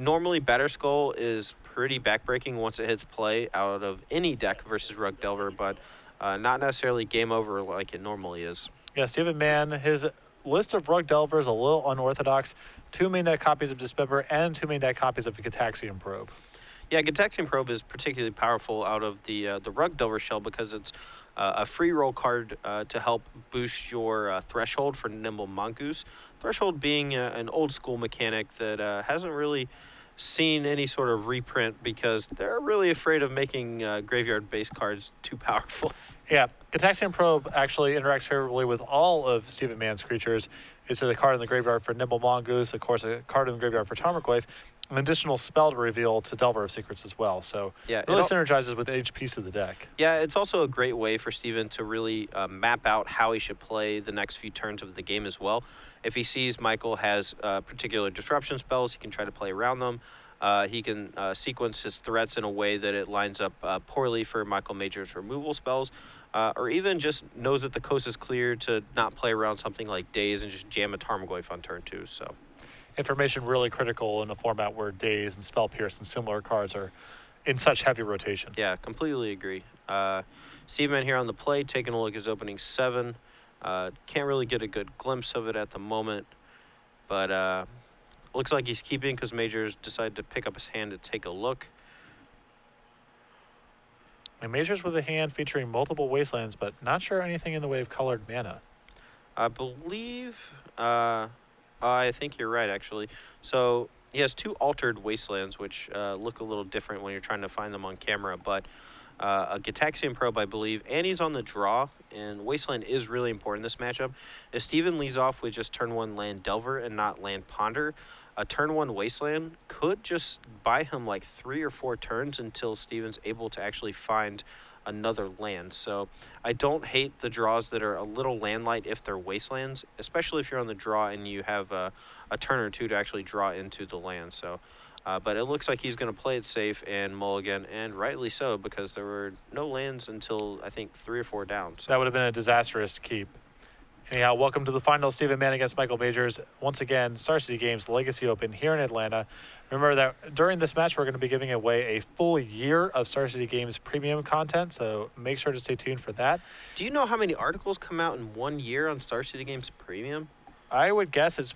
normally Batterskull is pretty backbreaking once it hits play out of any deck versus Rug Delver, but not necessarily game over like it normally is. Yeah, Stephen Mann, his list of Rug Delver is a little unorthodox. 2 main deck copies of Dismember and 2 main deck copies of Gataxian Probe. Yeah, Gataxian Probe is particularly powerful out of the Rug Delver shell because it's a free roll card to help boost your threshold for Nimble Mongoose. Threshold being an old school mechanic that hasn't really seen any sort of reprint because they're really afraid of making graveyard-based cards too powerful. Yeah, Gataxian Probe actually interacts favorably with all of Stephen Mann's creatures. It's a card in the graveyard for Nimble Mongoose, of course, a card in the graveyard for Tarmogoyf, an additional spell to reveal to Delver of Secrets as well. So yeah, it really synergizes with each piece of the deck. Yeah, it's also a great way for Steven to really map out how he should play the next few turns of the game as well. If he sees Michael has particular disruption spells, he can try to play around them. He can sequence his threats in a way that it lines up poorly for Michael Major's removal spells, or even just knows that the coast is clear to not play around something like Daze and just jam a Tarmogoyf on turn 2. So, information really critical in a format where Daze and Spell Pierce and similar cards are in such heavy rotation. Yeah, completely agree. Steven here on the play, taking a look at his opening 7. Can't really get a good glimpse of it at the moment, but looks like he's keeping because Majors decided to pick up his hand to take a look. And Majors with a hand featuring multiple wastelands, but not sure anything in the way of colored mana. I believe, I think you're right, actually. So he has 2 altered wastelands, which look a little different when you're trying to find them on camera, but a Gataxian Probe, I believe, and he's on the draw, and Wasteland is really important in this matchup. If Steven leads off with just turn 1 land Delver and not land Ponder, a turn 1 Wasteland could just buy him like 3 or 4 turns until Steven's able to actually find another land. So I don't hate the draws that are a little land light if they're Wastelands, especially if you're on the draw and you have a turn or 2 to actually draw into the land. So. But it looks like he's going to play it safe and mulligan, and rightly so, because there were no lands until, I think, 3 or 4 down. So. That would have been a disastrous keep. Anyhow, welcome to the final Stephen Mann against Michael Majors. Once again, Star City Games Legacy Open here in Atlanta. Remember that during this match, we're going to be giving away a full year of Star City Games premium content, so make sure to stay tuned for that. Do you know how many articles come out in 1 year on Star City Games premium? I would guess it's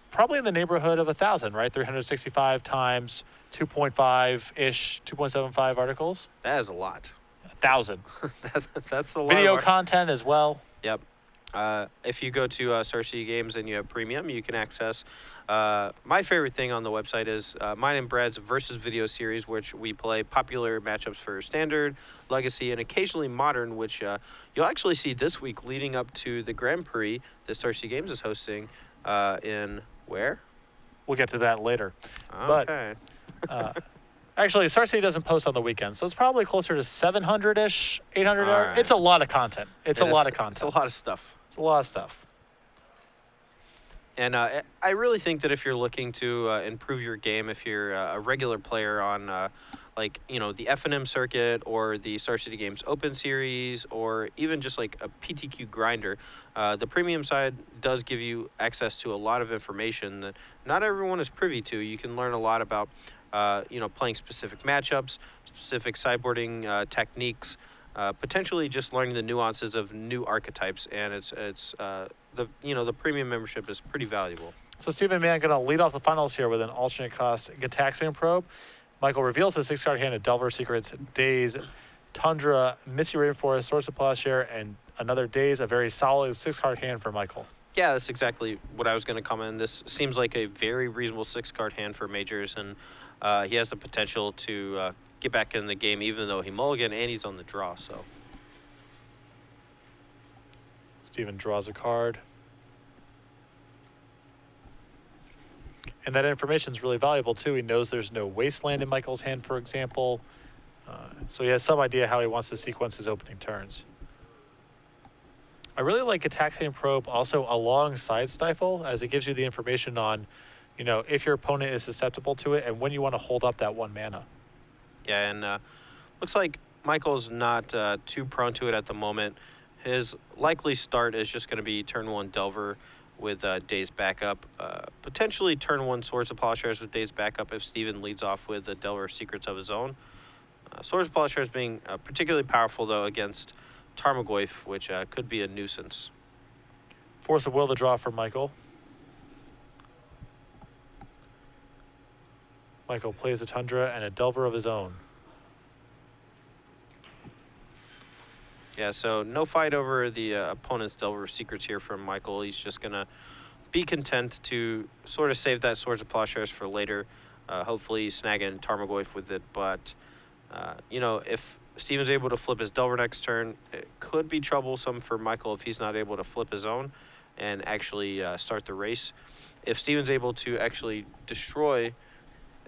probably in the neighborhood of 1,000, right? 365 times 2.5-ish, 2.75 articles. That is a lot. 1,000. That's a lot. Video content as well. Yep. If you go to Star City Games and you have premium, you can access my favorite thing on the website is mine and Brad's Versus video series, which we play popular matchups for Standard, Legacy, and occasionally Modern, which you'll actually see this week leading up to the Grand Prix that Star City Games is hosting in where? We'll get to that later. Okay. But actually, Star City doesn't post on the weekends, so it's probably closer to 700-ish, 800. Right. It's a lot of content. It's a lot of content. It's a lot of stuff. It's a lot of stuff. And I really think that if you're looking to improve your game, if you're a regular player on like, you know, the F&M circuit or the Star City Games Open Series or even just like a PTQ grinder, the premium side does give you access to a lot of information that not everyone is privy to. You can learn a lot about, you know, playing specific matchups, specific sideboarding techniques, potentially just learning the nuances of new archetypes, and it's the premium membership is pretty valuable. So Stephen Mann going to lead off the finals here with an alternate cost Gataxian Probe. Michael reveals his 6-card hand of Delver Secrets, Daze, Tundra, Misty Rainforest, Source of Plowshare, and another Daze, a very solid 6-card hand for Michael. Yeah, that's exactly what I was going to comment. This seems like a very reasonable 6-card hand for Majors, and he has the potential to get back in the game even though he mulliganed and he's on the draw. So Steven draws a card. And that information is really valuable, too. He knows there's no Wasteland in Michael's hand, for example. So he has some idea how he wants to sequence his opening turns. I really like Gataxian Probe also alongside Stifle, as it gives you the information on, you know, if your opponent is susceptible to it and when you want to hold up that 1 mana. Yeah, and looks like Michael's not too prone to it at the moment. His likely start is just going to be turn 1 Delver, with Days backup. Potentially turn 1 Swords of Plowshares with Days backup if Steven leads off with the Delver of Secrets of his own. Swords of Plowshares being particularly powerful, though, against Tarmogoyf, which could be a nuisance. Force of Will to draw for Michael. Michael plays a Tundra and a Delver of his own. Yeah, so no fight over the opponent's Delver of Secrets here from Michael. He's just going to be content to sort of save that Swords of Plowshares for later. Hopefully snagging Tarmogoyf with it. But, you know, if Steven's able to flip his Delver next turn, it could be troublesome for Michael if he's not able to flip his own and actually start the race. If Steven's able to actually destroy,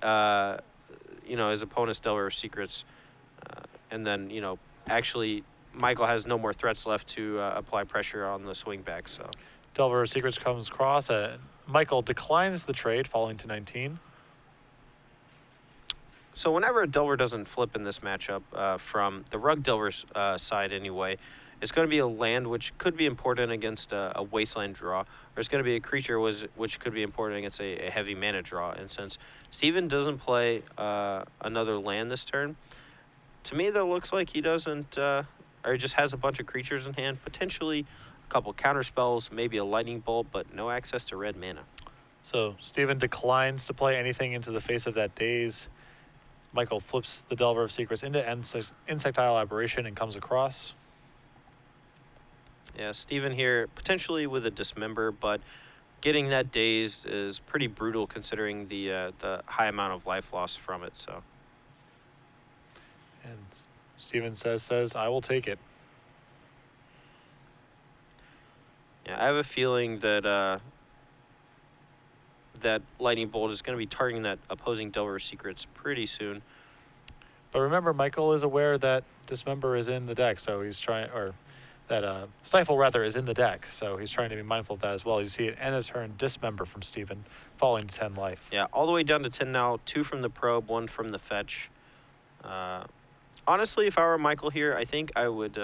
you know, his opponent's Delver of Secrets, and then, you know, actually Michael has no more threats left to apply pressure on the swing back. So Delver of Secrets comes across. Michael declines the trade, falling to 19. So whenever a Delver doesn't flip in this matchup, from the Rug Delver's side anyway, it's going to be a land which could be important against a Wasteland draw, or it's going to be a creature which could be important against a heavy mana draw. And since Steven doesn't play another land this turn, to me that looks like he doesn't, or he just has a bunch of creatures in hand, potentially a couple counter spells, maybe a Lightning Bolt, but no access to red mana. So Steven declines to play anything into the face of that Daze. Michael flips the Delver of Secrets into Insectile Aberration and comes across. Yeah, Steven here potentially with a Dismember, but getting that Daze is pretty brutal considering the high amount of life loss from it. So. And Steven says, I will take it. Yeah, I have a feeling that that Lightning Bolt is going to be targeting that opposing Delver of Secrets pretty soon. But remember, Michael is aware that Dismember is in the deck, so he's trying, or that Stifle rather is in the deck, so he's trying to be mindful of that as well. You see it end of turn Dismember from Steven, falling to 10 life. Yeah, all the way down to 10 now. 2 from the probe, 1 from the fetch. Honestly, if I were Michael here, I think I would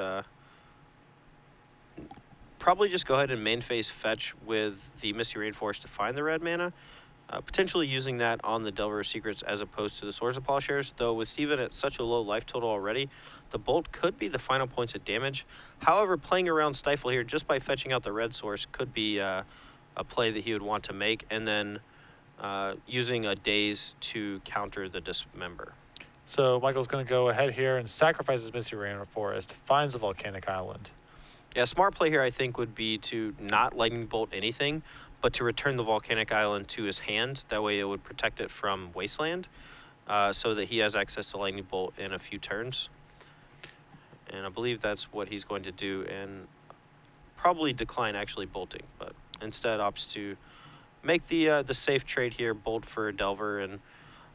probably just go ahead and main phase fetch with the Misty Rainforest to find the red mana. Potentially using that on the Delver of Secrets as opposed to the Swords of Plowshares, though with Steven at such a low life total already, the Bolt could be the final points of damage. However, playing around Stifle here just by fetching out the red source could be a play that he would want to make, and then using a Daze to counter the Dismember. So Michael's going to go ahead here and sacrifices Misty Rainforest, finds a Volcanic Island. Yeah, a smart play here I think would be to not Lightning Bolt anything, but to return the Volcanic Island to his hand. That way it would protect it from Wasteland, so that he has access to Lightning Bolt in a few turns. And I believe that's what he's going to do, and probably decline actually bolting, but instead opts to make the safe trade here, bolt for Delver, and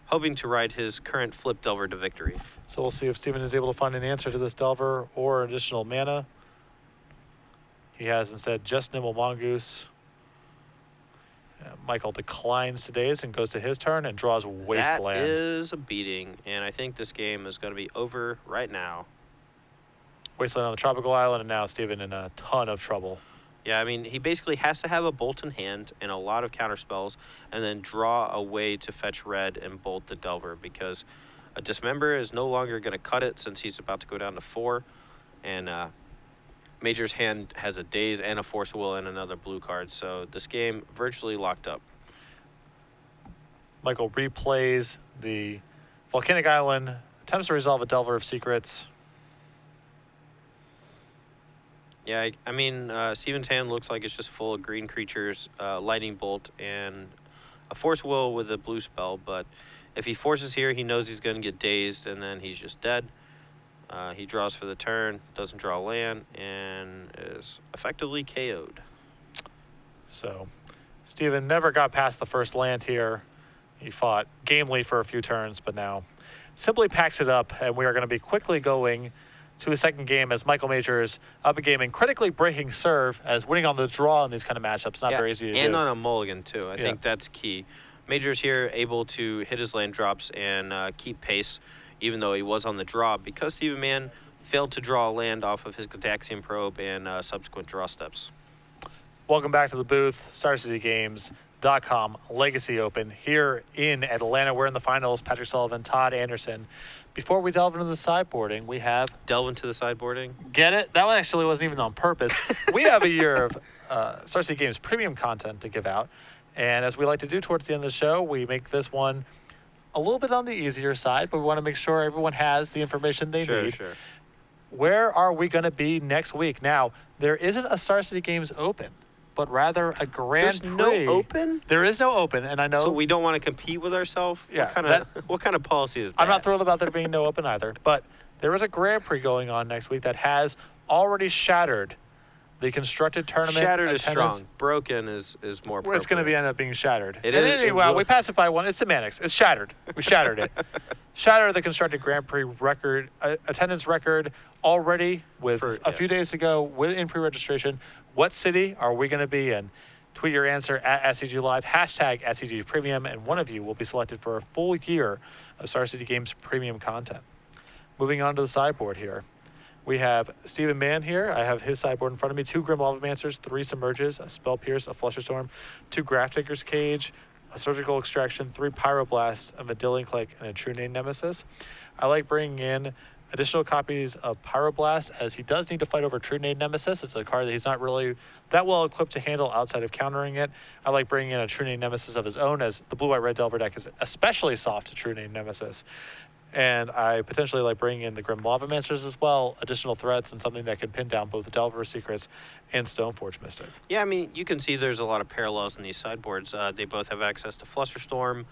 hoping to ride his current flip Delver to victory. So we'll see if Steven is able to find an answer to this Delver or additional mana. He has instead just Nimble Mongoose. Michael declines today's and goes to his turn and draws Wasteland. That is a beating, and I think this game is going to be over right now. Wasteland on the tropical island, and now Steven in a ton of trouble. Yeah, I mean, he basically has to have a bolt in hand and a lot of counter spells, and then draw a way to fetch red and bolt the Delver, because a Dismember is no longer going to cut it since he's about to go down to 4, and Major's hand has a Daze and a Force of Will and another blue card, so this game virtually locked up. Michael replays the Volcanic Island, attempts to resolve a Delver of Secrets. Yeah, I mean, Steven's hand looks like it's just full of green creatures, Lightning Bolt, and a Force Will with a blue spell, but if he forces here, he knows he's going to get dazed, and then he's just dead. He draws for the turn, doesn't draw land, and is effectively KO'd. So Steven never got past the first land here. He fought gamely for a few turns, but now simply packs it up, and we are going to be quickly going to a second game as Michael Majors up a game and critically breaking serve, as winning on the draw in these kind of matchups not very easy to do. And on a mulligan, too. I think that's key. Majors here able to hit his land drops and keep pace, even though he was on the draw, because Steven Mann failed to draw a land off of his Gataxian Probe and subsequent draw steps. Welcome back to the booth, StarCityGames.com Legacy Open here in Atlanta. We're in the finals. Patrick Sullivan, Todd Anderson. Before we delve into the sideboarding, we have... Delve into the sideboarding. Get it? That one actually wasn't even on purpose. We have a year of Star City Games premium content to give out. And as we like to do towards the end of the show, we make this one a little bit on the easier side, but we want to make sure everyone has the information they need. Sure. Where are we going to be next week? Now, there isn't a Star City Games Open, but rather a Grand Prix. There's no Open? There is no Open, and I know... So we don't want to compete with ourselves? Yeah. What kind of policy is that? I'm not thrilled about there being no Open either, but there is a Grand Prix going on next week that has already shattered the constructed tournament. Shattered attendance. is strong. Broken is more appropriate. It's going to end up being shattered. It is. Anyway, we passed it by one. It's semantics. It's shattered. We shattered it. Shattered the constructed Grand Prix record, attendance record already with a few days ago in pre-registration. What city are we going to be in? Tweet your answer at SCG Live, hashtag SCG Premium, and one of you will be selected for a full year of Star City Games premium content. Moving on to the sideboard here. We have Stephen Mann here. I have his sideboard in front of me. 2 Grim Lavancers, 3 Submerges, a Spell Pierce, a Flusterstorm, 2 Grafdigger's Cage, a Surgical Extraction, 3 Pyroblasts, a Meddling Click, and a True Name Nemesis. I like bringing in additional copies of Pyroblast, as he does need to fight over True Name Nemesis. It's a card that he's not really that well equipped to handle outside of countering it. I like bringing in a True Name Nemesis of his own, as the Blue-White-Red Delver deck is especially soft to True Name Nemesis. And I potentially like bringing in the Grim Lavamancers as well, additional threats, and something that can pin down both the Delver Secrets and Stoneforge Mystic. Yeah, I mean, you can see there's a lot of parallels in these sideboards. They both have access to Flusterstorm,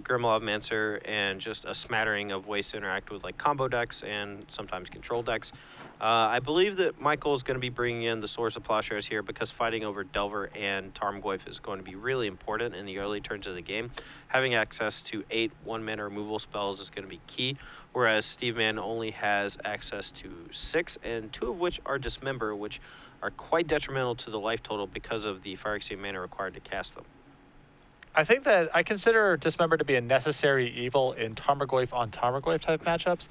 Grim Lavamancer, and just a smattering of ways to interact with like combo decks and sometimes control decks. I believe that Michael is going to be bringing in the Swords of Plowshares here because fighting over Delver and Tarmogoyf is going to be really important in the early turns of the game. Having access to 8 one-mana removal spells is going to be key, whereas Steve Mann only has access to 6, and 2 of which are Dismember, which are quite detrimental to the life total because of the Phyrexian mana required to cast them. I think that I consider Dismember to be a necessary evil in Tarmogoyf on Tarmogoyf type matchups.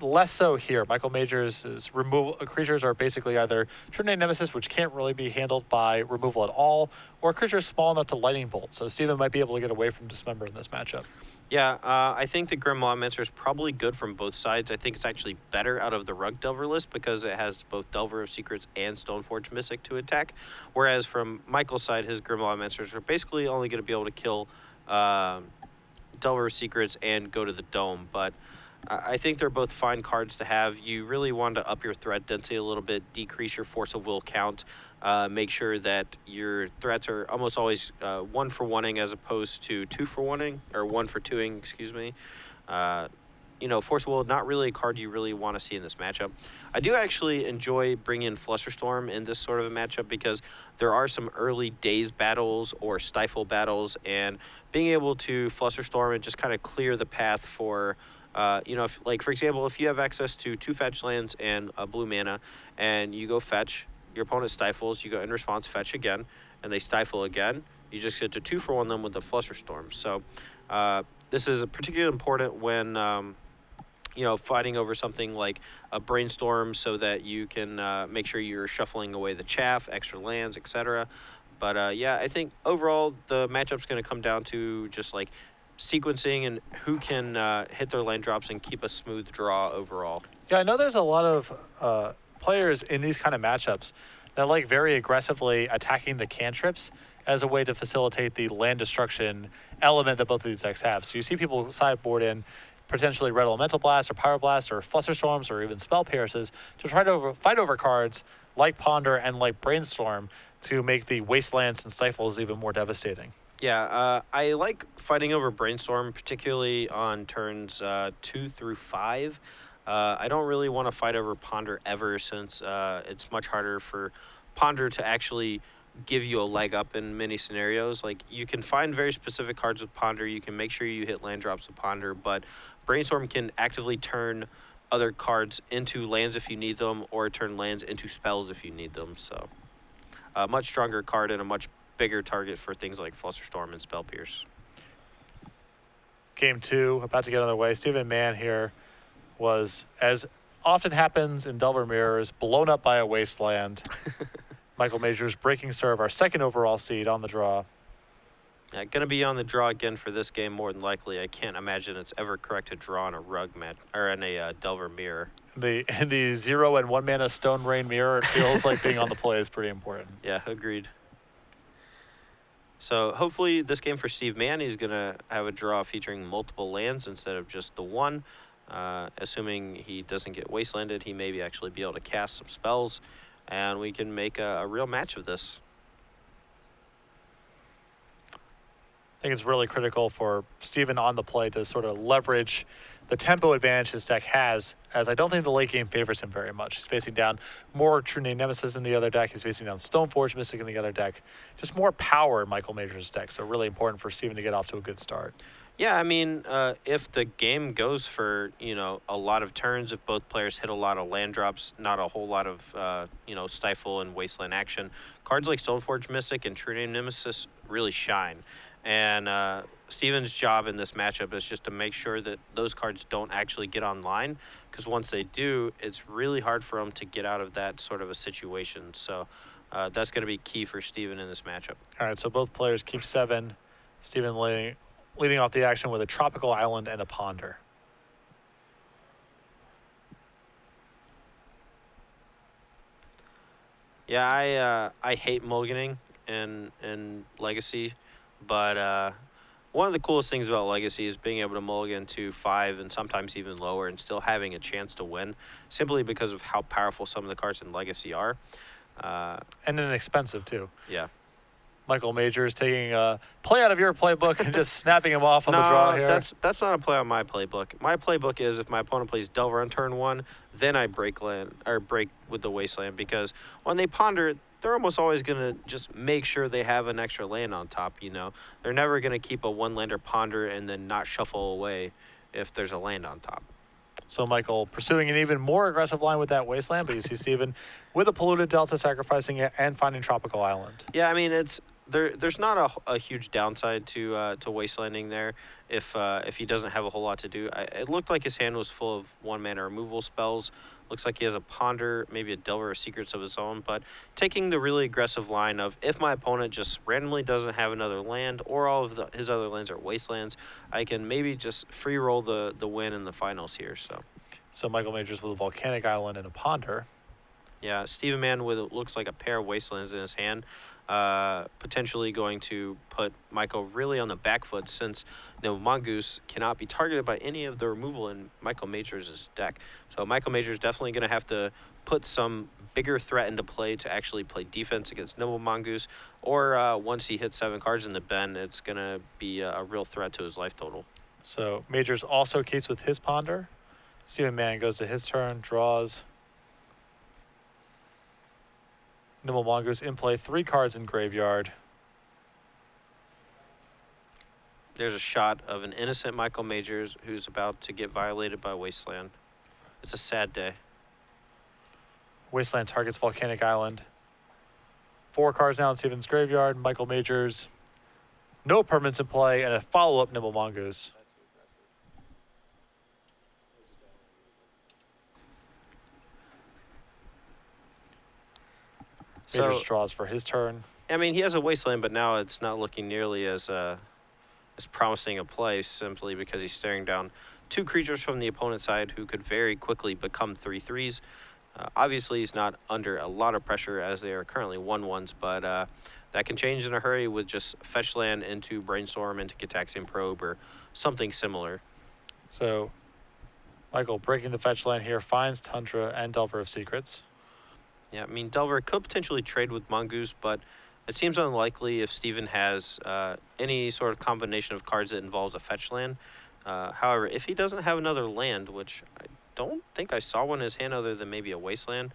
Less so here. Michael Majors' removal creatures are basically either True Name Nemesis, which can't really be handled by removal at all, or creatures small enough to Lightning Bolt. So Steven might be able to get away from Dismember in this matchup. Yeah, I think the Grim Lavamancer is probably good from both sides. I think it's actually better out of the Rug Delver list because it has both Delver of Secrets and Stoneforge Mystic to attack. Whereas from Michael's side, his Grim Lavamancers are basically only going to be able to kill Delver of Secrets and go to the Dome. But I think they're both fine cards to have. You really want to up your threat density a little bit, decrease your Force of Will count, make sure that your threats are almost always 1 for 1-ing as opposed to 2 for 1-ing, or 1 for 2-ing, excuse me. Force of Will, not really a card you really want to see in this matchup. I do actually enjoy bringing in Flusterstorm in this sort of a matchup because there are some early Daze battles or Stifle battles, and being able to Flusterstorm and just kind of clear the path for... for example, if you have access to 2 fetch lands and a blue mana, and you go fetch, your opponent stifles, you go in response fetch again, and they stifle again, you just get to 2 for 1 them with the Flusterstorm. So this is particularly important when fighting over something like a Brainstorm, so that you can make sure you're shuffling away the chaff, extra lands, etc. But I think overall the matchup's going to come down to just like sequencing and who can hit their land drops and keep a smooth draw overall. Yeah, I know there's a lot of players in these kind of matchups that like very aggressively attacking the cantrips as a way to facilitate the land destruction element that both of these decks have. So you see people sideboard in potentially Red Elemental Blast or Pyroblast or Flusterstorms or even Spell Pierces to try to fight over cards like Ponder and like Brainstorm to make the Wastelands and Stifles even more devastating. Yeah, I like fighting over Brainstorm, particularly on turns 2 through 5. I don't really want to fight over Ponder ever, since it's much harder for Ponder to actually give you a leg up in many scenarios. Like, you can find very specific cards with Ponder, you can make sure you hit land drops with Ponder, but Brainstorm can actively turn other cards into lands if you need them, or turn lands into spells if you need them. So a much stronger card and a much bigger target for things like Flusterstorm and Spell Pierce. Game 2, about to get underway. Stephen Mann here was, as often happens in Delver Mirrors, blown up by a wasteland. Michael Majors breaking serve, our second overall seed on the draw. Going to be on the draw again for this game more than likely. I can't imagine it's ever correct to draw on a rug match or in a Delver mirror. In the 0 and 1 mana Stone Rain mirror, it feels like being on the play is pretty important. Yeah, agreed. So hopefully this game for Steve Mann, he's going to have a draw featuring multiple lands instead of just the one. Assuming he doesn't get wastelanded, he maybe actually be able to cast some spells, and we can make a real match of this. I think it's really critical for Steven on the play to sort of leverage the tempo advantage his deck has, as I don't think the late game favors him very much. He's facing down more True Name Nemesis in the other deck. He's facing down Stoneforge Mystic in the other deck. Just more power in Michael Majors' deck, so really important for Steven to get off to a good start. Yeah, I mean, if the game goes for, a lot of turns, if both players hit a lot of land drops, not a whole lot of, Stifle and Wasteland action, cards like Stoneforge Mystic and True Name Nemesis really shine. And Steven's job in this matchup is just to make sure that those cards don't actually get online, because once they do, it's really hard for them to get out of that sort of a situation. So that's going to be key for Steven in this matchup. All right, so both players keep 7. Steven leading off the action with a Tropical Island and a Ponder. Yeah, I hate mulliganing in Legacy, but one of the coolest things about Legacy is being able to mulligan to 5 and sometimes even lower and still having a chance to win, simply because of how powerful some of the cards in Legacy are. And inexpensive, too. Yeah. Michael Majors taking a play out of your playbook and just snapping him off on the draw here. That's not a play on my playbook. My playbook is if my opponent plays Delver on turn 1, then I break land or break with the Wasteland, because when they ponder, they're almost always going to just make sure they have an extra land on top. They're never going to keep a one-lander ponder and then not shuffle away if there's a land on top. So Michael pursuing an even more aggressive line with that Wasteland, but you see Steven with a Polluted Delta sacrificing it and finding Tropical Island. Yeah, I mean, there's not a huge downside to wastelanding there if he doesn't have a whole lot to do. It looked like his hand was full of 1-mana removal spells. Looks like he has a Ponder, maybe a Delver of Secrets of his own, but taking the really aggressive line of if my opponent just randomly doesn't have another land or all of his other lands are wastelands, I can maybe just free roll the win in the finals here. So Michael Majors with a Volcanic Island and a Ponder. Yeah, Steven Mann with it looks like a pair of wastelands in his hand. Potentially going to put Michael really on the back foot, since Mongoose cannot be targeted by any of the removal in Michael Majors' deck. So Michael Majors definitely going to have to put some bigger threat into play to actually play defense against Nimble Mongoose, or once he hits 7 cards in the bin, it's going to be a real threat to his life total. So Majors also keeps with his Ponder. Steven Mann goes to his turn, draws. Nimble Mongoose in play, 3 cards in graveyard. There's a shot of an innocent Michael Majors who's about to get violated by Wasteland. It's a sad day. Wasteland targets Volcanic Island. 4 cards now in Steven's graveyard. Michael Majors, no permanents in play, and a follow-up Nimble Mongoose. Majors draws for his turn. I mean, he has a Wasteland, but now it's not looking nearly as promising a play, simply because he's staring down 2 creatures from the opponent's side who could very quickly become 3/3s. Obviously, he's not under a lot of pressure as they are currently 1/1s, but that can change in a hurry with just fetch land into Brainstorm, into Gitaxian Probe, or something similar. So Michael breaking the fetch land here, finds Tundra and Delver of Secrets. Yeah, I mean, Delver could potentially trade with Mongoose, but it seems unlikely if Steven has any sort of combination of cards that involves a fetch land. However, if he doesn't have another land, which I don't think I saw one in his hand other than maybe a Wasteland,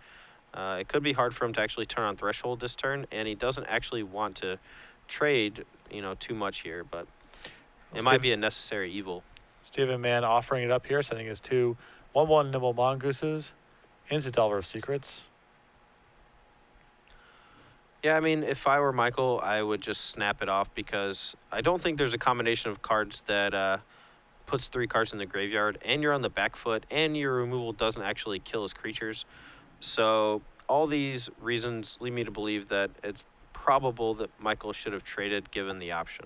it could be hard for him to actually turn on Threshold this turn, and he doesn't actually want to trade, too much here, but it might be a necessary evil. Steven Mann offering it up here, sending his 2 1/1 Nimble Mongooses into Delver of Secrets. Yeah, I mean, if I were Michael, I would just snap it off, because I don't think there's a combination of cards that puts 3 cards in the graveyard, and you're on the back foot, and your removal doesn't actually kill his creatures. So all these reasons lead me to believe that it's probable that Michael should have traded given the option.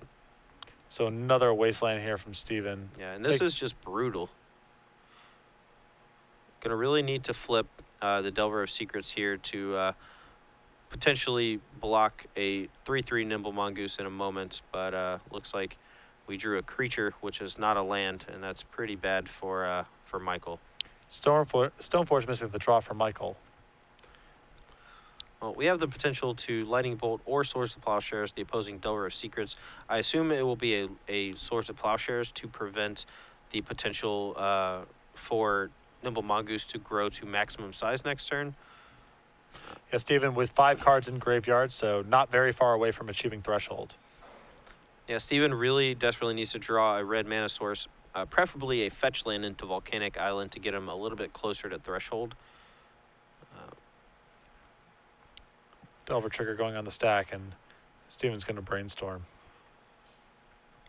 So another wasteland here from Steven. Yeah, and this is just brutal. Going to really need to flip the Delver of Secrets here to potentially block a 3/3 Nimble Mongoose in a moment, but looks like we drew a creature, which is not a land, and that's pretty bad for Michael. Stoneforge missing the draw for Michael. Well, we have the potential to Lightning Bolt or Swords to Plowshares the opposing Delver of Secrets. I assume it will be a Swords to Plowshares to prevent the potential for Nimble Mongoose to grow to maximum size next turn. Yeah, Steven with 5 cards in graveyard, so not very far away from achieving threshold. Yeah, Steven really desperately needs to draw a red mana source, preferably a fetch land into Volcanic Island to get him a little bit closer to threshold. Delver trigger going on the stack, and Steven's going to brainstorm.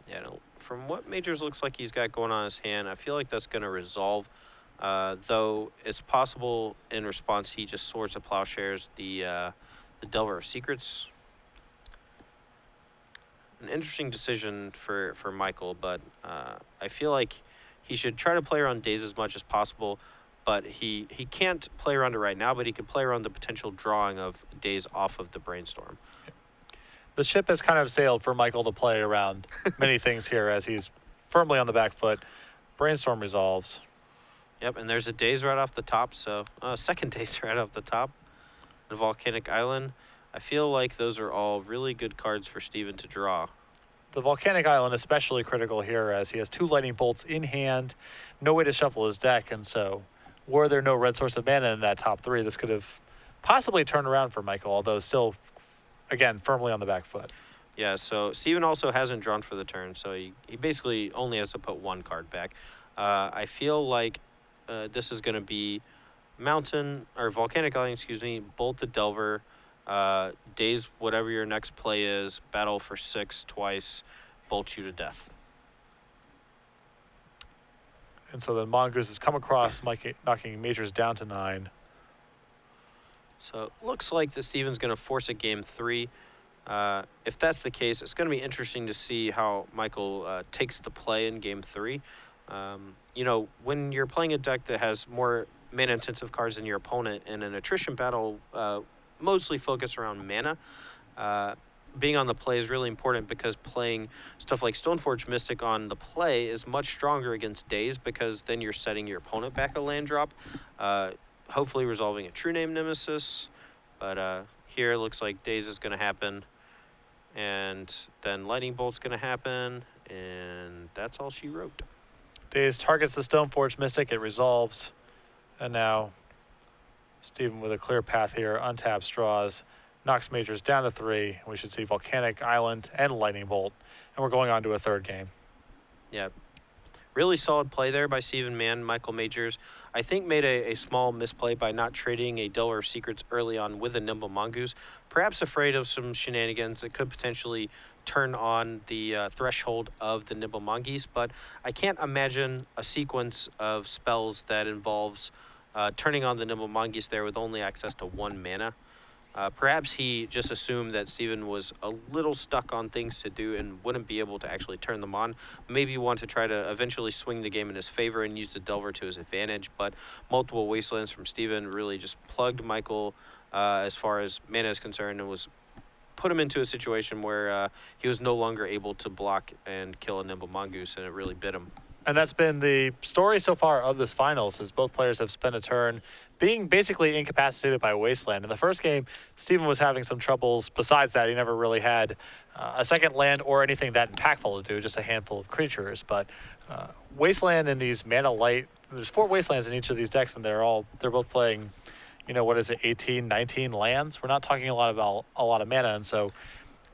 Yeah, no, from what Majors looks like he's got going on in his hand, I feel like that's going to resolve. Though it's possible in response he just Swords to Plowshares the Delver of Secrets. An interesting decision for Michael, but I feel like he should try to play around Days as much as possible. But he can't play around it right now, but he can play around the potential drawing of Days off of the Brainstorm. The ship has kind of sailed for Michael to play around many things here as he's firmly on the back foot. Brainstorm resolves. Yep, and there's a Days right off the top, so second Days right off the top. The Volcanic Island. I feel like those are all really good cards for Steven to draw. The Volcanic Island especially critical here as he has 2 Lightning Bolts in hand, no way to shuffle his deck, and so were there no red source of mana in that top 3, this could have possibly turned around for Michael, although still, again, firmly on the back foot. Yeah, so Steven also hasn't drawn for the turn, so he basically only has to put 1 card back. I feel like this is going to be Volcanic Island, excuse me, Bolt the Delver, Days whatever your next play is, battle for 6 twice, bolt you to death. And so then Mongoose has come across, knocking Majors down to 9. So it looks like that Steven's going to force a game 3. If that's the case, it's going to be interesting to see how Michael takes the play in game 3. You know, when you're playing a deck that has more mana-intensive cards than your opponent in an attrition battle, mostly focused around mana, being on the play is really important because playing stuff like Stoneforge Mystic on the play is much stronger against Days because then you're setting your opponent back a land drop, hopefully resolving a True Name Nemesis. But here it looks like Days is going to happen, and then Lightning Bolt's going to happen, and that's all she wrote. Days targets the Stoneforge Mystic, it resolves, and now Steven with a clear path here, untaps draws, knocks Majors down to 3. We should see Volcanic Island and Lightning Bolt, and we're going on to a 3rd game. Yeah, really solid play there by Steven Mann. Michael Majors, I think, made a small misplay by not trading a Delver of Secrets early on with a Nimble Mongoose, perhaps afraid of some shenanigans that could potentially turn on the threshold of the Nimble Mongoose, but I can't imagine a sequence of spells that involves turning on the Nimble Mongoose there with only access to 1 mana. Perhaps he just assumed that Steven was a little stuck on things to do and wouldn't be able to actually turn them on. Maybe want to try to eventually swing the game in his favor and use the Delver to his advantage, but multiple Wastelands from Steven really just plugged Michael as far as mana is concerned and put him into a situation where he was no longer able to block and kill a Nimble Mongoose, and it really bit him. And that's been the story so far of this finals, as both players have spent a turn being basically incapacitated by Wasteland. In the first game, Steven was having some troubles. Besides that, he never really had a second land or anything that impactful to do, just a handful of creatures. But Wasteland in these mana light, there's 4 Wastelands in each of these decks, and they're both playing, you know, what is it, 18, 19 lands? We're not talking a lot about a lot of mana, and so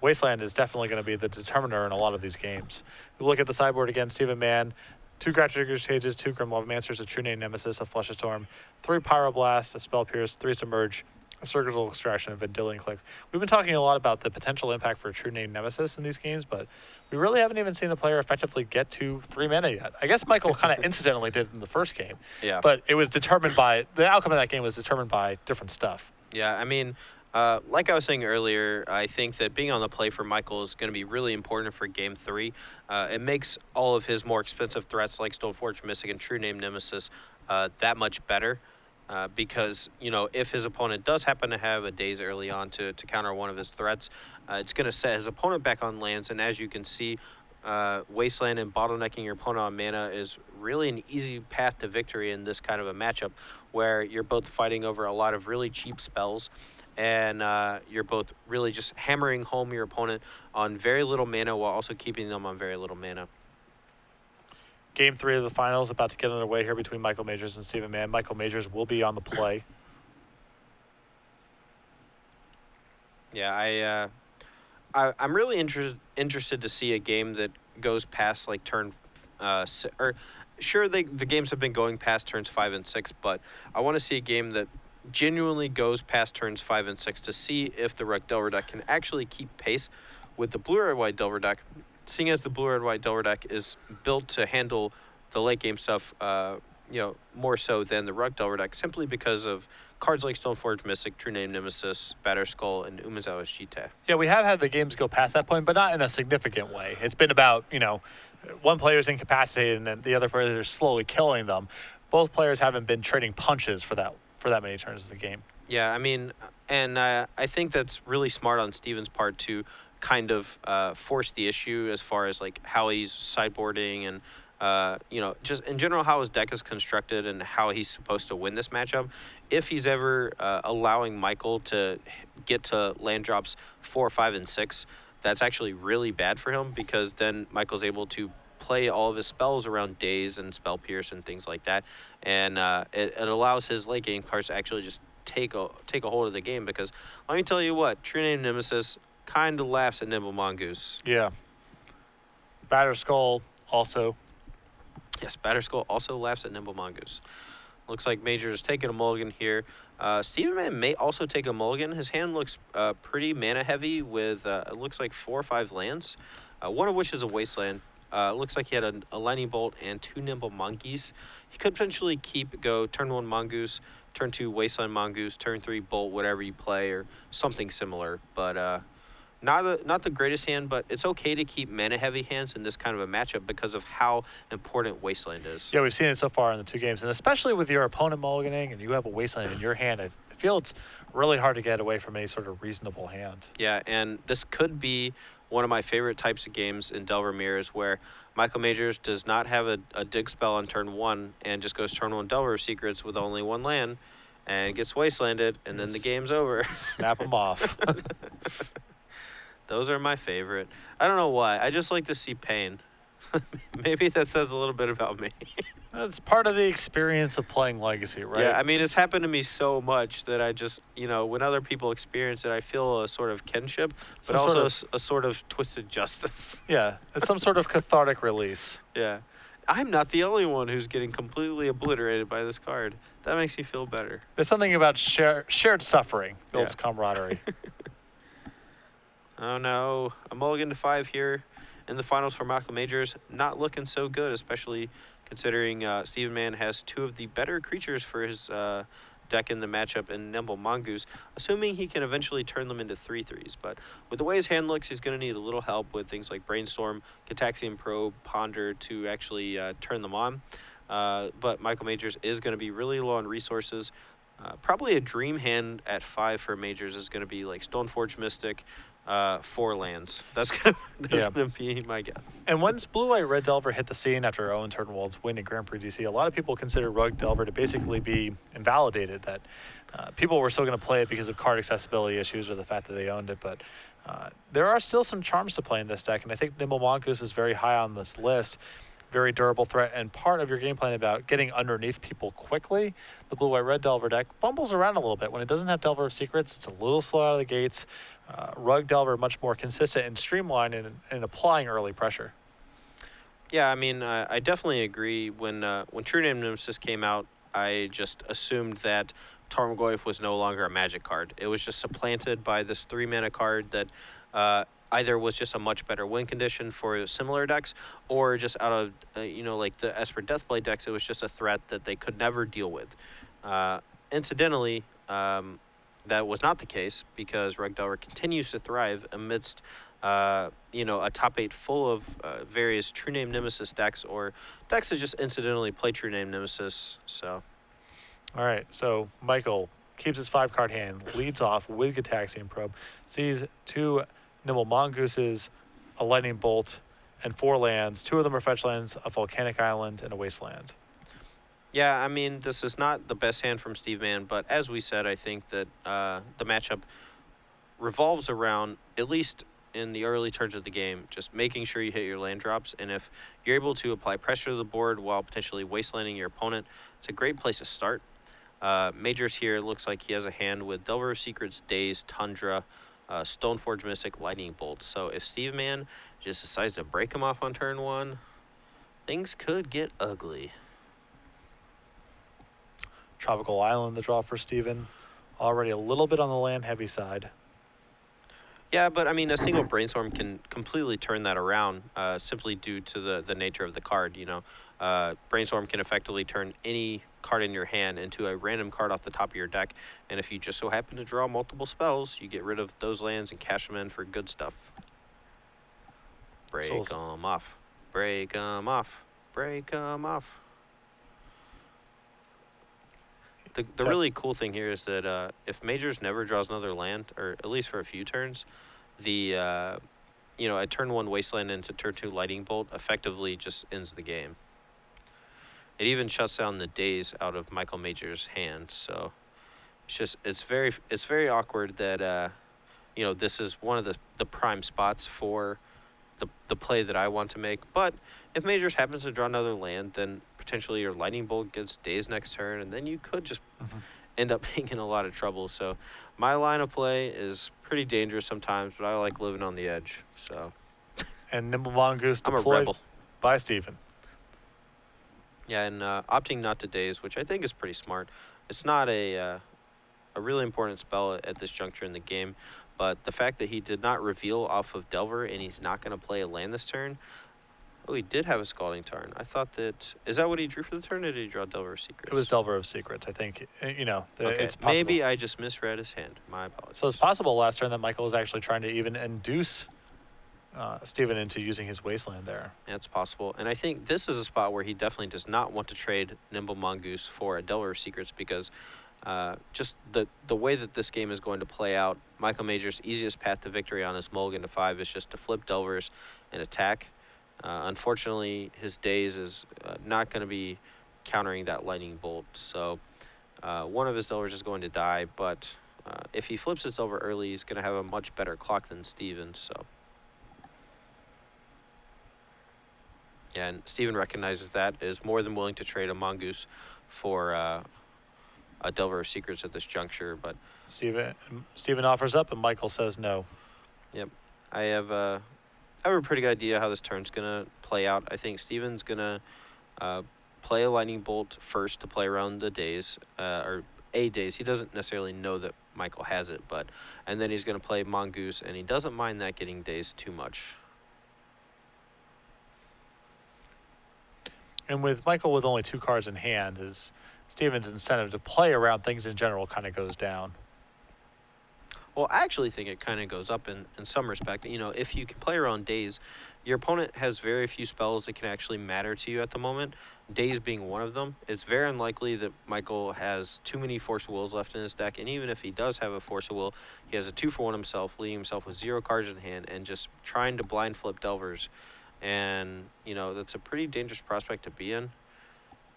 Wasteland is definitely going to be the determiner in a lot of these games. We look at the sideboard again, Steven Mann, 2 Grafdigger Sages, 2 Grimlavancers, a True Name Nemesis, a Flush of Storm, 3 Pyroblast, a Spell Pierce, 3 Submerge, a Surgical Extraction, and Vendilion Click. We've been talking a lot about the potential impact for True Name Nemesis in these games, but we really haven't even seen a player effectively get to 3 mana yet. I guess Michael kind of incidentally did in the first game, Yeah. but it was determined by, the outcome of that game was determined by different stuff. Yeah, I mean, like I was saying earlier, I think that being on the play for Michael is going to be really important for Game 3. It makes all of his more expensive threats like Stoneforge Mystic and True Name Nemesis that much better. Because, if his opponent does happen to have a daze early on to counter one of his threats, it's going to set his opponent back on lands. And as you can see, Wasteland and bottlenecking your opponent on mana is really an easy path to victory in this kind of a matchup where you're both fighting over a lot of really cheap spells and you're both really just hammering home your opponent on very little mana while also keeping them on very little mana. Game 3 of the finals about to get underway here between Michael Majors and Stephen Mann. Michael Majors will be on the play. Yeah, I'm really interested to see a game that goes past like turn, or sure the games have been going past turns 5 and 6, but I want to see a game that genuinely goes past turns 5 and 6 to see if the Rug Delver deck can actually keep pace with the Blue Red White Delver deck, seeing as the Blue Red White Delver deck is built to handle the late game stuff, more so than the Rug Delver deck, simply because of cards like Stoneforge Mystic, True Name Nemesis, Batter Skull, and Umezawa Shite. Yeah, we have had the games go past that point, but not in a significant way. It's been about, one player's incapacitated and then the other player is slowly killing them. Both players haven't been trading punches for that many turns of the game. Yeah, I mean, and I think that's really smart on Steven's part to kind of force the issue as far as like how he's sideboarding and just in general how his deck is constructed and how he's supposed to win this matchup. If he's ever allowing Michael to get to land drops 4, 5, and 6, that's actually really bad for him because then Michael's able to play all of his spells around Daze and Spell Pierce and things like that, and it allows his late game cards to actually just take a hold of the game. Because let me tell you what, True Name Nemesis kind of laughs at Nimble Mongoose. Yeah. Batter Skull also. Yes, Batter Skull also laughs at Nimble Mongoose. Looks like Major is taking a mulligan here. Steven Mann may also take a mulligan. His hand looks pretty mana heavy with, it looks like 4 or 5 lands, one of which is a Wasteland. Looks like he had a Lightning Bolt and 2 Nimble Monkeys. He could potentially go turn 1 Mongoose, turn 2 Wasteland Mongoose, turn 3 Bolt, whatever you play, or something similar. But not the greatest hand, but it's okay to keep mana-heavy hands in this kind of a matchup because of how important Wasteland is. Yeah, we've seen it so far in the 2 games, and especially with your opponent mulliganing and you have a Wasteland in your hand, I feel it's really hard to get away from any sort of reasonable hand. Yeah, and this could be one of my favorite types of games in Delver Mirrors where Michael Majors does not have a dig spell on turn 1 and just goes turn 1 Delver Secrets with only 1 land and gets Wastelanded, and then the game's over. Snap them off. Those are my favorite. I don't know why. I just like to see pain. Maybe that says a little bit about me. That's part of the experience of playing Legacy, right? Yeah, I mean, it's happened to me so much that I just, when other people experience it, I feel a sort of kinship, but also a sort of twisted justice. Yeah, it's some sort of cathartic release. Yeah. I'm not the only one who's getting completely obliterated by this card. That makes me feel better. There's something about shared suffering builds camaraderie. Oh no, a mulligan to 5 here in the finals for Michael Majors. Not looking so good, especially considering Steven Mann has 2 of the better creatures for his deck in the matchup in Nimble Mongoose, assuming he can eventually turn them into 3/3s. But with the way his hand looks, he's going to need a little help with things like Brainstorm, Cataxian Probe, Ponder to actually turn them on. But Michael Majors is going to be really low on resources. Probably a dream hand at 5 for Majors is going to be like Stoneforge Mystic, 4 lands. That's gonna be my guess. And once Blue-White Red Delver hit the scene after Owen Turnwald's win at Grand Prix DC, a lot of people consider Rug Delver to basically be invalidated, that people were still going to play it because of card accessibility issues or the fact that they owned it. But there are still some charms to play in this deck, and I think Nimble Mongoose is very high on this list. Very durable threat, and part of your game plan about getting underneath people quickly. The Blue-White Red Delver deck bumbles around a little bit. When it doesn't have Delver of Secrets, it's a little slow out of the gates. Rug Delver much more consistent and streamlined in applying early pressure. Yeah, I mean, I definitely agree. When True Name Nemesis came out, I just assumed that Tarmogoyf was no longer a Magic card. It was just supplanted by this 3-mana card that either was just a much better win condition for similar decks, or just out of, like the Esper Deathblade decks, it was just a threat that they could never deal with. Incidentally, that was not the case because Reg Delver continues to thrive amidst, a top 8 full of various True Name Nemesis decks or decks that just incidentally play True Name Nemesis. So, All right, so Michael keeps his 5-card hand, leads off with Gataxian Probe, sees 2 Nimble Mongooses, a Lightning Bolt, and 4 lands. 2 of them are fetch lands, a Volcanic Island, and a Wasteland. yeah, I mean, this is not the best hand from Steve Mann, but as we said, I think that the matchup revolves around, at least in the early turns of the game, just making sure you hit your land drops. And if you're able to apply pressure to the board while potentially wastelanding your opponent, it's a great place to start. Majors here looks like he has a hand with Delver of Secrets, Daze, Tundra, Stoneforge Mystic, Lightning Bolt. So if Steve Mann just decides to break him off on turn 1, things could get ugly. Tropical Island, the draw for Steven. Already a little bit on the land heavy side. Yeah, but I mean, a single brainstorm can completely turn that around simply due to the nature of the card. Brainstorm can effectively turn any card in your hand into a random card off the top of your deck, and if you just so happen to draw multiple spells, you get rid of those lands and cash them in for good stuff. Break them off. Break them off. Break them off. The really cool thing here is that if Majors never draws another land, or at least for a few turns, a turn 1 Wasteland into turn 2 Lightning Bolt effectively just ends the game. It even shuts down the Daze out of Michael Majors' hand, so it's very awkward that this is one of the prime spots for the play that I want to make. But if Majors happens to draw another land, then potentially your Lightning Bolt gets Daze next turn, and then you could just end up being in a lot of trouble. So my line of play is pretty dangerous sometimes, but I like living on the edge. So. And Nimble Mongoose I'm a deployed rebel. by Steven. Yeah, and opting not to Daze, which I think is pretty smart. It's not a really important spell at this juncture in the game, but the fact that he did not reveal off of Delver and he's not going to play a land this turn. Oh, he did have a Scalding Tarn. I thought that... Is that what he drew for the turn, or did he draw Delver of Secrets? It was Delver of Secrets, I think. Okay. It's possible. Maybe I just misread his hand. My apologies. So it's possible last turn that Michael was actually trying to even induce Steven into using his Wasteland there. Yeah, it's possible. And I think this is a spot where he definitely does not want to trade Nimble Mongoose for a Delver of Secrets because just the way that this game is going to play out, Michael Majors' easiest path to victory on this mulligan to 5 is just to flip Delvers and attack. Unfortunately, his Daze is not going to be countering that Lightning Bolt, so one of his Delvers is going to die, but if he flips his Delver early, he's going to have a much better clock than Steven, so. Yeah, and Steven recognizes that, is more than willing to trade a Mongoose for a Delver of Secrets at this juncture, but... Steven offers up, and Michael says no. Yep. I have a pretty good idea how this turn's going to play out. I think Steven's going to play a Lightning Bolt first to play around the Daze, or a Daze. He doesn't necessarily know that Michael has it, and then he's going to play Mongoose, and he doesn't mind that getting Daze too much. And with Michael with only 2 cards in hand, is Steven's incentive to play around things in general kind of goes down. Well, I actually think it kind of goes up in some respect. If you can play around Daze, your opponent has very few spells that can actually matter to you at the moment, Daze being one of them. It's very unlikely that Michael has too many Force of Wills left in his deck, and even if he does have a Force of Will, he has a 2-for-1 himself, leaving himself with 0 cards in hand and just trying to blind flip Delvers. And, that's a pretty dangerous prospect to be in.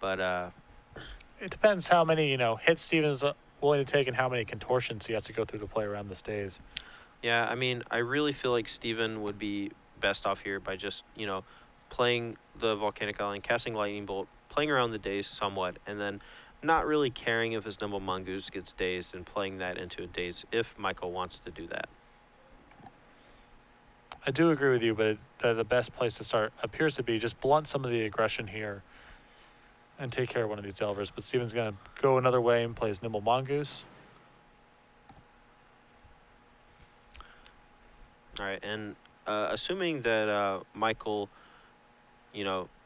But it depends how many, hits Steven's willing to take and how many contortions he has to go through to play around this Daze. Yeah, I mean, I really feel like Steven would be best off here by just, playing the Volcanic Island, casting Lightning Bolt, playing around the Daze somewhat, and then not really caring if his Nimble Mongoose gets dazed and playing that into a Daze if Michael wants to do that. I do agree with you, but the best place to start appears to be just blunt some of the aggression here and take care of one of these Delvers. But Steven's going to go another way and plays Nimble Mongoose. All right, and assuming that Michael,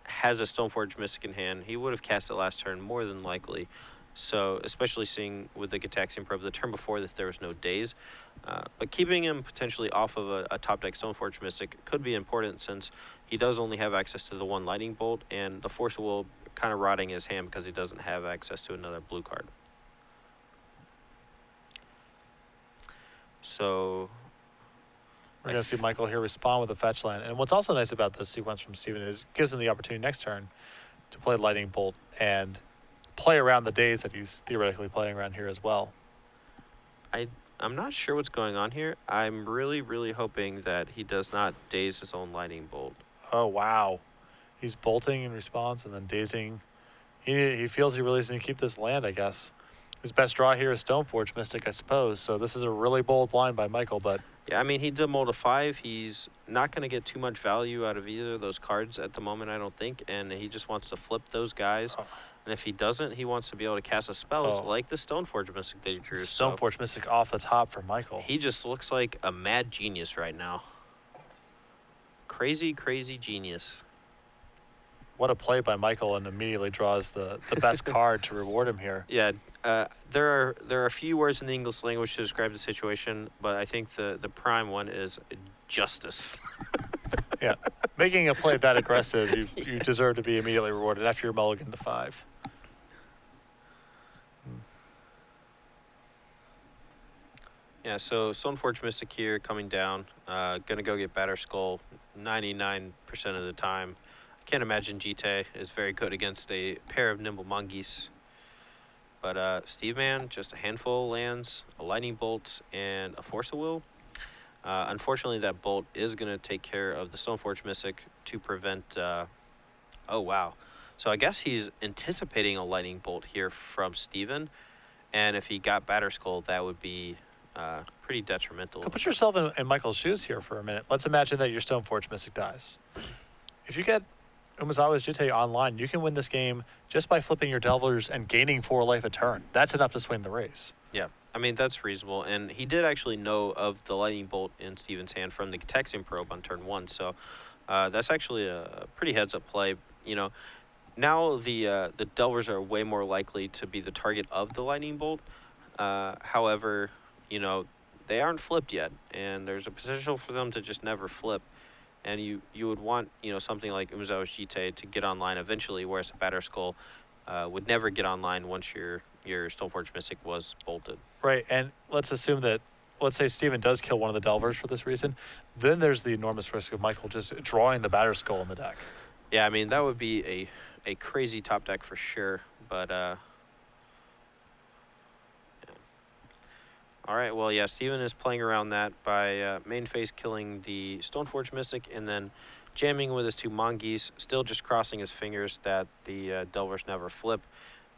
has a Stoneforge Mystic in hand, he would have cast it last turn more than likely. So, especially seeing with the Gitaxian Probe the turn before that there was no daze. But keeping him potentially off of a top deck Stoneforge Mystic could be important since he does only have access to the one Lightning Bolt, and the Force of Will kind of rotting his hand because he doesn't have access to another blue card. So We're going to see Michael here respond with a fetch land. And what's also nice about this sequence from Steven is it gives him the opportunity next turn to play Lightning Bolt and play around the days that he's theoretically playing around here as well. I'm not sure what's going on here. I'm really, really hoping that he does not daze his own Lightning Bolt. Oh, wow. He's bolting in response and then dazing. He feels he really needs to keep this land, I guess. His best draw here is Stoneforge Mystic, I suppose. So this is a really bold line by Michael, but... Yeah, I mean, he did mold a 5. He's not going to get too much value out of either of those cards at the moment, I don't think. And he just wants to flip those guys. Oh. And if he doesn't, he wants to be able to cast a spells like the Stoneforge Mystic that he drew. Stoneforge Mystic off the top for Michael. He just looks like a mad genius right now. Crazy, crazy genius. What a play by Michael, and immediately draws the best card to reward him here. Yeah, there are a few words in the English language to describe the situation, but I think the prime one is justice. Yeah, making a play that aggressive, you deserve to be immediately rewarded after your mulligan to 5. Yeah, so Stoneforge Mystic here coming down. Gonna go get Batter Skull 99% of the time. I can't imagine Jite is very good against a pair of Nimble Mongoose. But Steve Mann, just a handful of lands, a Lightning Bolt, and a Force of Will. Unfortunately, that Bolt is going to take care of the Stoneforge Mystic to prevent... oh, wow. So I guess he's anticipating a Lightning Bolt here from Steven. And if he got Batter Skull, that would be pretty detrimental. Put yourself in Michael's shoes here for a minute. Let's imagine that your Stoneforge Mystic dies. If you get Umezawa's Jite online, you can win this game just by flipping your Delvers and gaining 4 life a turn. That's enough to swing the race. Yeah, I mean, that's reasonable. And he did actually know of the Lightning Bolt in Steven's hand from the Gitaxian Probe on turn 1. So that's actually a pretty heads-up play. You know, now the Delvers are way more likely to be the target of the Lightning Bolt. However, you know, they aren't flipped yet, and there's a potential for them to just never flip. And you would want, you know, something like Umezawa's Jite to get online eventually, whereas a Batter Skull would never get online once your Stoneforge Mystic was bolted. Right, and let's assume that, let's say Steven does kill one of the Delvers for this reason, then there's the enormous risk of Michael just drawing the Batter Skull in the deck. Yeah, I mean, that would be a crazy top deck for sure, but... yeah. All right, well, yeah, Steven is playing around that by main phase killing the Stoneforge Mystic and then jamming with his 2 Mongoose, still just crossing his fingers that the Delvers never flip.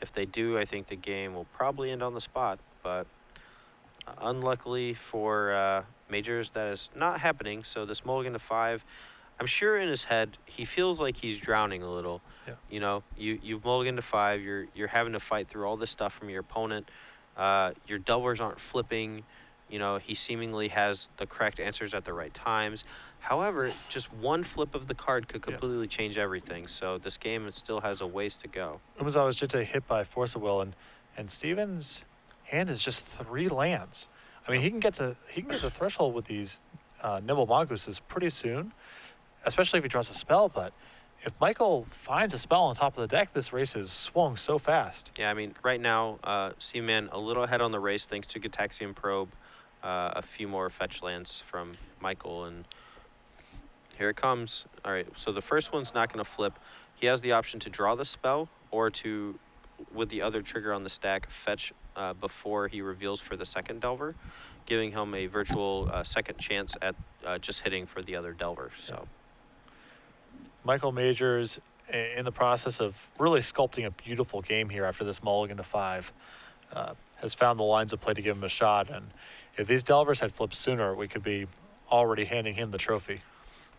If they do, I think the game will probably end on the spot, but unluckily for Majors, that is not happening. So this mulligan to 5, I'm sure in his head, he feels like he's drowning a little. Yeah. You know, you've mulliganed to 5, you're having to fight through all this stuff from your opponent. Your Delvers aren't flipping. You know, he seemingly has the correct answers at the right times. However, just one flip of the card could completely change everything. So this game, it still has a ways to go. Umezawa's Jite hit by Force of Will, and Steven's hand is just 3 lands. I mean, he can get the threshold with these Nimble Mongooses pretty soon, especially if he draws a spell, but if Michael finds a spell on top of the deck, this race is swung so fast. Yeah, I mean, right now, Steve Mann a little ahead on the race thanks to Gitaxian Probe, a few more fetch lands from Michael, and here it comes. All right, so the first one's not going to flip. He has the option to draw the spell or to, with the other trigger on the stack, fetch before he reveals for the second Delver, giving him a virtual second chance at just hitting for the other Delver. So. Michael Majors, in the process of really sculpting a beautiful game here after this mulligan to 5, has found the lines of play to give him a shot. And if these Delvers had flipped sooner, we could be already handing him the trophy.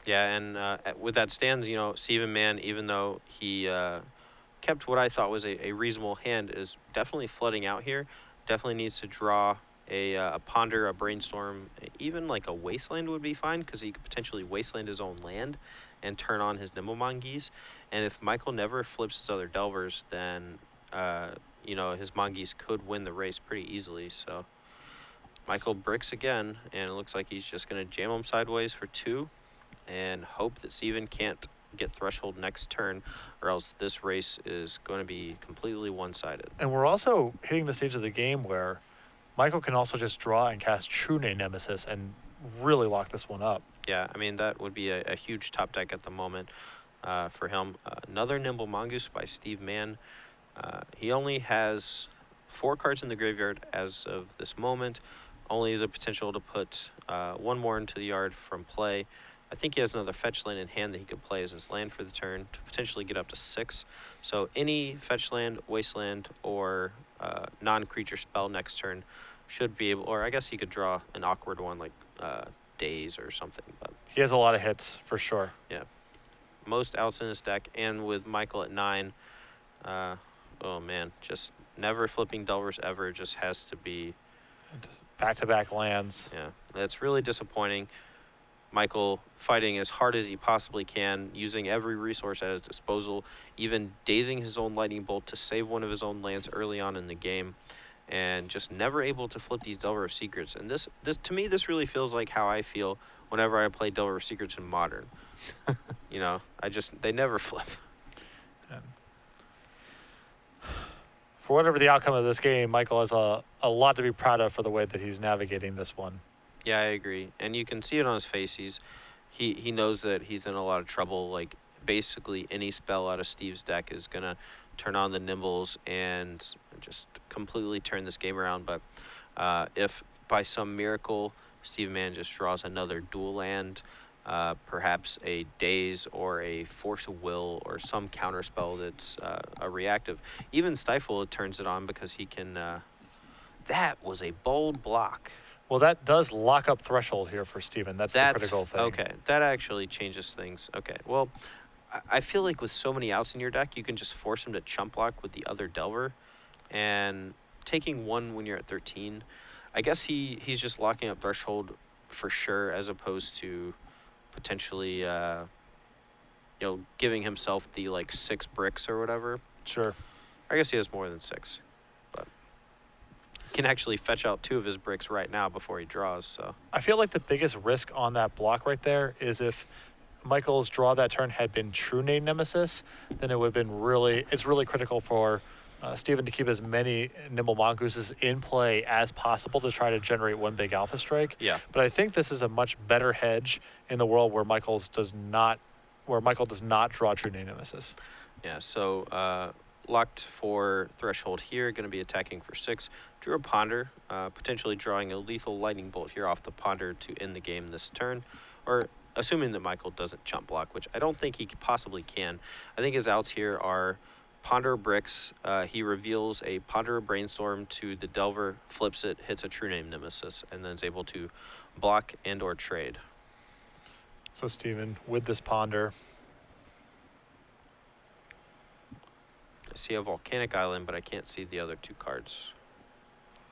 Yeah, and with that stands, you know, Steven Mann, even though he kept what I thought was a reasonable hand, is definitely flooding out here. Definitely needs to draw a Ponder, a Brainstorm, even like a Wasteland would be fine because he could potentially Wasteland his own land and turn on his Nimble Mongoose. And if Michael never flips his other Delvers, then, his mongoose could win the race pretty easily. So Michael bricks again, and it looks like he's just going to jam him sideways for 2 and hope that Steven can't get threshold next turn, or else this race is going to be completely one-sided. And we're also hitting the stage of the game where Michael can also just draw and cast True Name Nemesis and really lock this one up. Yeah, I mean, that would be a huge top deck at the moment for him. Another Nimble Mongoose by Steve Mann. He only has 4 cards in the graveyard as of this moment. Only the potential to put 1 more into the yard from play. I think he has another fetch land in hand that he could play as his land for the turn to potentially get up to 6. So any fetch land, wasteland, or non-creature spell next turn should be able, or I guess he could draw an awkward one like Daze or something. But he has a lot of hits for sure. Yeah, most outs in his deck, and with Michael at 9, oh man, just never flipping Delvers ever. Just has to be back-to-back lands. Yeah, that's really disappointing. Michael fighting as hard as he possibly can, using every resource at his disposal, even dazing his own lightning bolt to save one of his own lands early on in the game, and just never able to flip these Delver of Secrets. And this to me, this really feels like how I feel whenever I play Delver of Secrets in Modern. They never flip. And for whatever the outcome of this game, Michael has a lot to be proud of for the way that he's navigating this one. Yeah, I agree. And you can see it on his face. He knows that he's in a lot of trouble. Like, basically any spell out of Steve's deck is going to turn on the Nimbles and just completely turn this game around. But if by some miracle Steve Mann just draws another dual land, perhaps a Daze or a Force of Will or some counter spell that's a reactive, even Stifle turns it on because he can... that was a bold block. Well, that does lock up Threshold here for Steven. That's the critical thing. Okay, that actually changes things. Okay, well, I feel like with so many outs in your deck, you can just force him to chump block with the other Delver, and taking 1 when you're at 13, I guess he's just locking up Threshold for sure, as opposed to potentially, giving himself the, 6 bricks or whatever. Sure. I guess he has more than 6. Can actually fetch out 2 of his bricks right now before he draws. So I feel like the biggest risk on that block right there is if Michael's draw that turn had been True Name Nemesis, then it would have been it's really critical for Steven to keep as many Nimble Mongooses in play as possible to try to generate 1 big alpha strike. Yeah. But I think this is a much better hedge in the world where Michael does not draw True Name Nemesis. Yeah, so locked for Threshold here, going to be attacking for 6. Drew a Ponder, potentially drawing a lethal Lightning Bolt here off the Ponder to end the game this turn, or assuming that Michael doesn't chump block, which I don't think he possibly can. I think his outs here are Ponder Bricks. He reveals a Ponder Brainstorm to the Delver, flips it, hits a True Name Nemesis, and then is able to block and or trade. So Steven, with this Ponder, I see a Volcanic Island, but I can't see the other 2 cards.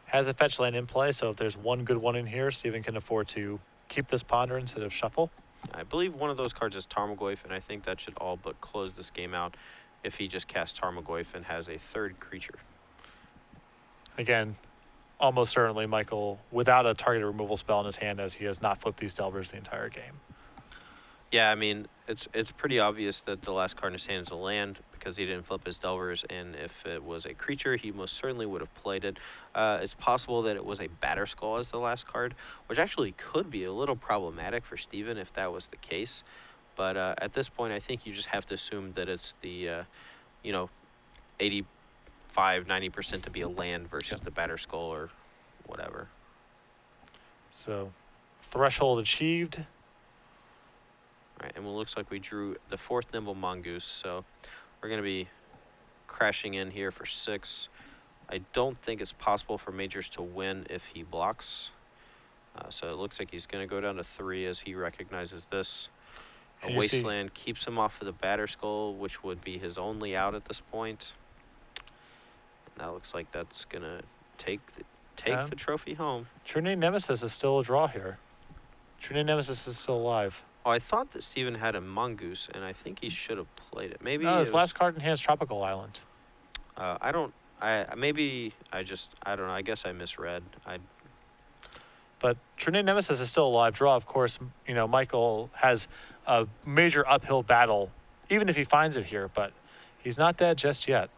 has a fetch land in play, so if there's one good one in here, Steven can afford to keep this Ponder instead of shuffle. I believe one of those cards is Tarmogoyf, and I think that should all but close this game out if he just casts Tarmogoyf and has a 3rd creature. Again, almost certainly Michael without a targeted removal spell in his hand, as he has not flipped these Delvers the entire game. Yeah, I mean, it's pretty obvious that the last card in his hand is a land because he didn't flip his Delvers, and if it was a creature, he most certainly would have played it. It's possible that it was a Batterskull as the last card, which actually could be a little problematic for Steven if that was the case. But at this point, I think you just have to assume that it's the, 85-90% to be a land versus the Batterskull or whatever. So, threshold achieved. All right, and it looks like we drew the 4th Nimble Mongoose, so we're going to be crashing in here for 6. I don't think it's possible for Majors to win if he blocks. So it looks like he's going to go down to 3 as he recognizes this. A Wasteland keeps him off of the Batterskull, which would be his only out at this point. And that looks like that's going to take the trophy home. True Name Nemesis is still a draw here. True Name Nemesis is still alive. Oh, I thought that Steven had a Mongoose, and I think he should have played it. Maybe no, his last card in hand is Tropical Island. I don't I don't know. I guess I misread. But Trinity Nemesis is still a live draw. Of course, Michael has a major uphill battle, even if he finds it here, but he's not dead just yet.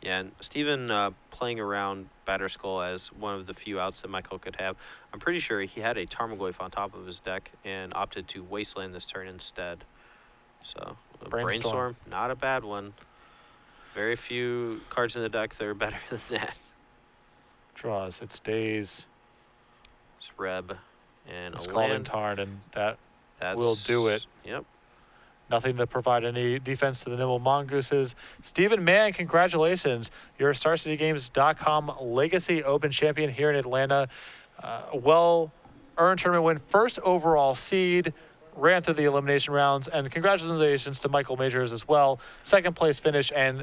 Yeah, and Steven playing around Batterskull as one of the few outs that Michael could have. I'm pretty sure he had a Tarmogoyf on top of his deck and opted to Wasteland this turn instead. So, Brainstorm, not a bad one. Very few cards in the deck that are better than that. Draws. It stays. It's Reb and It's a called land. Tarn, and that will do it. Yep. Nothing to provide any defense to the Nimble Mongooses. Stephen Mann, congratulations. You're a StarCityGames.com Legacy Open champion here in Atlanta. Well-earned tournament win, first overall seed, ran through the elimination rounds, and congratulations to Michael Majors as well. Second place finish, and